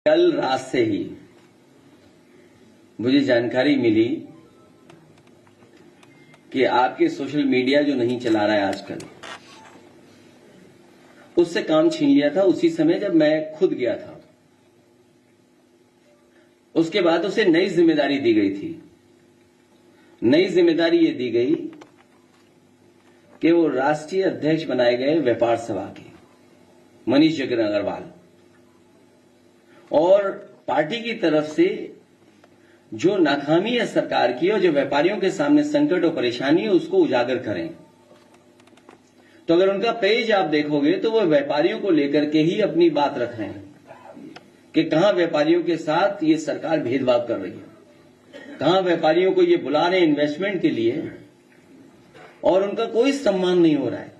कल रात से ही मुझे जानकारी मिली कि आपके सोशल मीडिया जो नहीं चला रहा है आजकल, उससे काम छीन लिया था उसी समय जब मैं खुद गया था। उसके बाद उसे नई जिम्मेदारी दी गई थी। नई जिम्मेदारी ये दी गई कि वो राष्ट्रीय अध्यक्ष बनाए गए व्यापार सभा के मनीष जगन अग्रवाल, और पार्टी की तरफ से जो नाकामी है सरकार की और जो व्यापारियों के सामने संकट और परेशानी है उसको उजागर करें। तो अगर उनका पेज आप देखोगे तो वो व्यापारियों को लेकर के ही अपनी बात रख रहे हैं कि कहां व्यापारियों के साथ ये सरकार भेदभाव कर रही है, कहां व्यापारियों को ये बुला रहे हैं इन्वेस्टमेंट के लिए और उनका कोई सम्मान नहीं हो रहा है।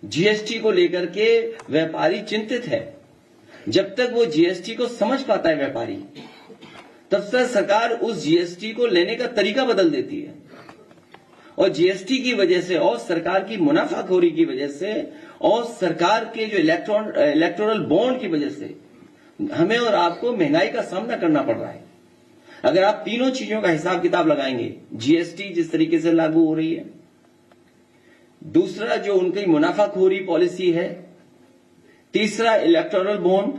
जीएसटी को लेकर के व्यापारी चिंतित है। जब तक वो जीएसटी को समझ पाता है व्यापारी, तब तक सरकार उस जीएसटी को लेने का तरीका बदल देती है। और जीएसटी की वजह से और सरकार की मुनाफाखोरी की वजह से और सरकार के जो इलेक्टोरल बॉन्ड की वजह से हमें और आपको महंगाई का सामना करना पड़ रहा है। अगर आप तीनों चीजों का हिसाब किताब लगाएंगे, जीएसटी जिस तरीके से लागू हो रही है, दूसरा जो उनकी मुनाफाखोरी पॉलिसी है, तीसरा इलेक्टोरल बॉन्ड,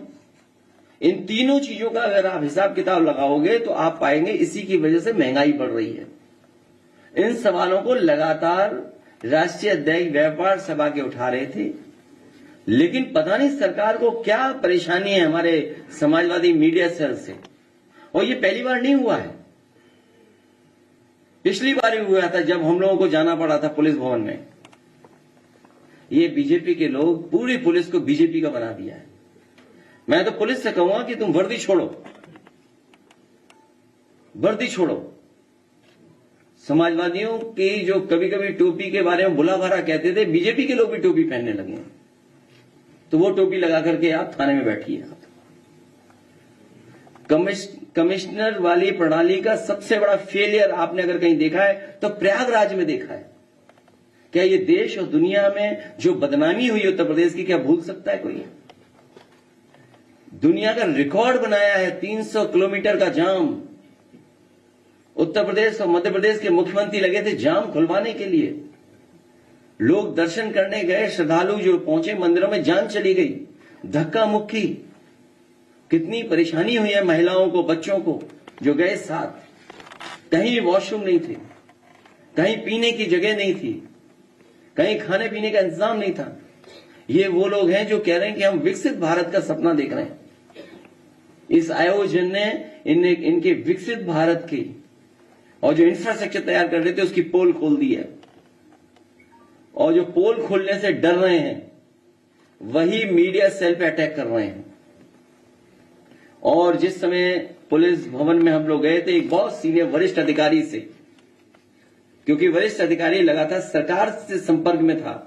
इन तीनों चीजों का अगर आप हिसाब किताब लगाओगे तो आप पाएंगे इसी की वजह से महंगाई बढ़ रही है। इन सवालों को लगातार राष्ट्रीय अध्यक्ष व्यापार सभा के उठा रहे थे, लेकिन पता नहीं सरकार को क्या परेशानी है हमारे समाजवादी मीडिया सेल से। और ये पहली बार नहीं हुआ है, पिछली बार ही हुआ था जब हम लोगों को जाना पड़ा था पुलिस भवन में। ये बीजेपी के लोग पूरी पुलिस को बीजेपी का बना दिया है। मैं तो पुलिस से कहूंगा कि तुम वर्दी छोड़ो, वर्दी छोड़ो। समाजवादियों की जो कभी कभी टोपी के बारे में बुला भरा कहते थे, बीजेपी के लोग भी टोपी पहनने लगे, तो वो टोपी लगा करके आप थाने में बैठिए। कमिश्नर वाली प्रणाली का सबसे बड़ा फेलियर आपने अगर कहीं देखा है तो प्रयागराज में देखा है। क्या ये देश और दुनिया में जो बदनामी हुई उत्तर प्रदेश की, क्या भूल सकता है कोई? दुनिया का रिकॉर्ड बनाया है 300 किलोमीटर का जाम। उत्तर प्रदेश और मध्य प्रदेश के मुख्यमंत्री लगे थे जाम खुलवाने के लिए। लोग दर्शन करने गए, श्रद्धालु जो पहुंचे मंदिरों में जान चली गई, धक्का मुक्की, कितनी परेशानी हुई है महिलाओं को, बच्चों को जो गए साथ। कहीं वॉशरूम नहीं थे, कहीं पीने की जगह नहीं थी, कहीं खाने पीने का इंतजाम नहीं था। ये वो लोग हैं जो कह रहे हैं कि हम विकसित भारत का सपना देख रहे हैं। इस आयोजन ने इनके विकसित भारत की और जो इंफ्रास्ट्रक्चर तैयार कर रहे थे उसकी पोल खोल दी है। और जो पोल खोलने से डर रहे हैं वही मीडिया सेल पे अटैक कर रहे हैं। और जिस समय पुलिस भवन में हम लोग गए थे एक बहुत सीनियर वरिष्ठ अधिकारी से, क्योंकि वरिष्ठ अधिकारी लगातार सरकार से संपर्क में था,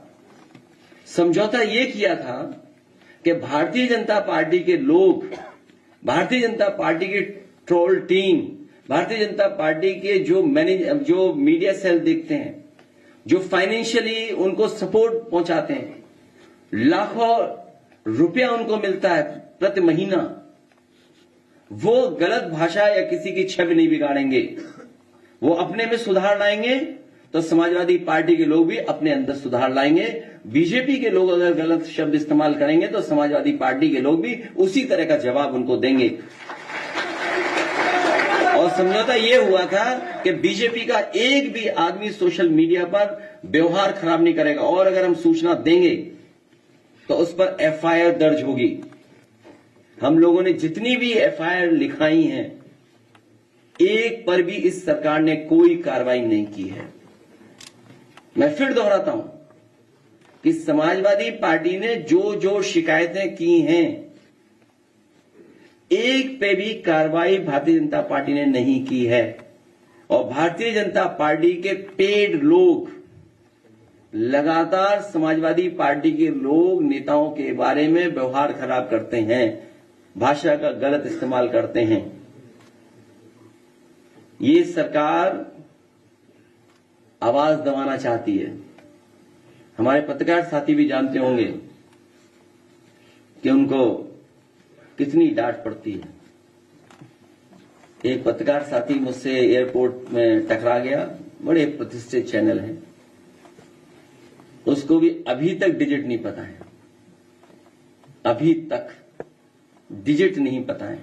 समझौता ये किया था कि भारतीय जनता पार्टी के लोग, भारतीय जनता पार्टी की troll team, Bharatiya Janata party के जो मीडिया सेल देखते हैं, जो फाइनेंशियली उनको सपोर्ट पहुंचाते हैं, लाखों रुपया उनको मिलता है प्रति महीना, वो गलत भाषा या किसी की छवि नहीं बिगाड़ेंगे। वो अपने में सुधार लाएंगे तो समाजवादी पार्टी के लोग भी अपने अंदर सुधार लाएंगे। बीजेपी के लोग अगर गलत शब्द इस्तेमाल करेंगे तो समाजवादी पार्टी के लोग भी उसी तरह का जवाब उनको देंगे। और समझौता ये हुआ था कि बीजेपी का एक भी आदमी सोशल मीडिया पर व्यवहार खराब नहीं करेगा, और अगर हम सूचना देंगे तो उस पर एफआईआर दर्ज होगी। हम लोगों ने जितनी भी एफआईआर लिखाई हैं, एक पर भी इस सरकार ने कोई कार्रवाई नहीं की है। मैं फिर दोहराता हूं कि समाजवादी पार्टी ने जो जो शिकायतें की हैं, एक पे भी कार्रवाई भारतीय जनता पार्टी ने नहीं की है। और भारतीय जनता पार्टी के पेड लोग लगातार समाजवादी पार्टी के लोग नेताओं के बारे में व्यवहार खराब करते हैं, भाषा का गलत इस्तेमाल करते हैं। ये सरकार आवाज दबाना चाहती है। हमारे पत्रकार साथी भी जानते होंगे कि उनको कितनी डांट पड़ती है। एक पत्रकार साथी मुझसे एयरपोर्ट में टकरा गया, बड़े प्रतिष्ठित चैनल है, उसको भी अभी तक डिजिट नहीं पता है, अभी तक डिजिट नहीं पता है।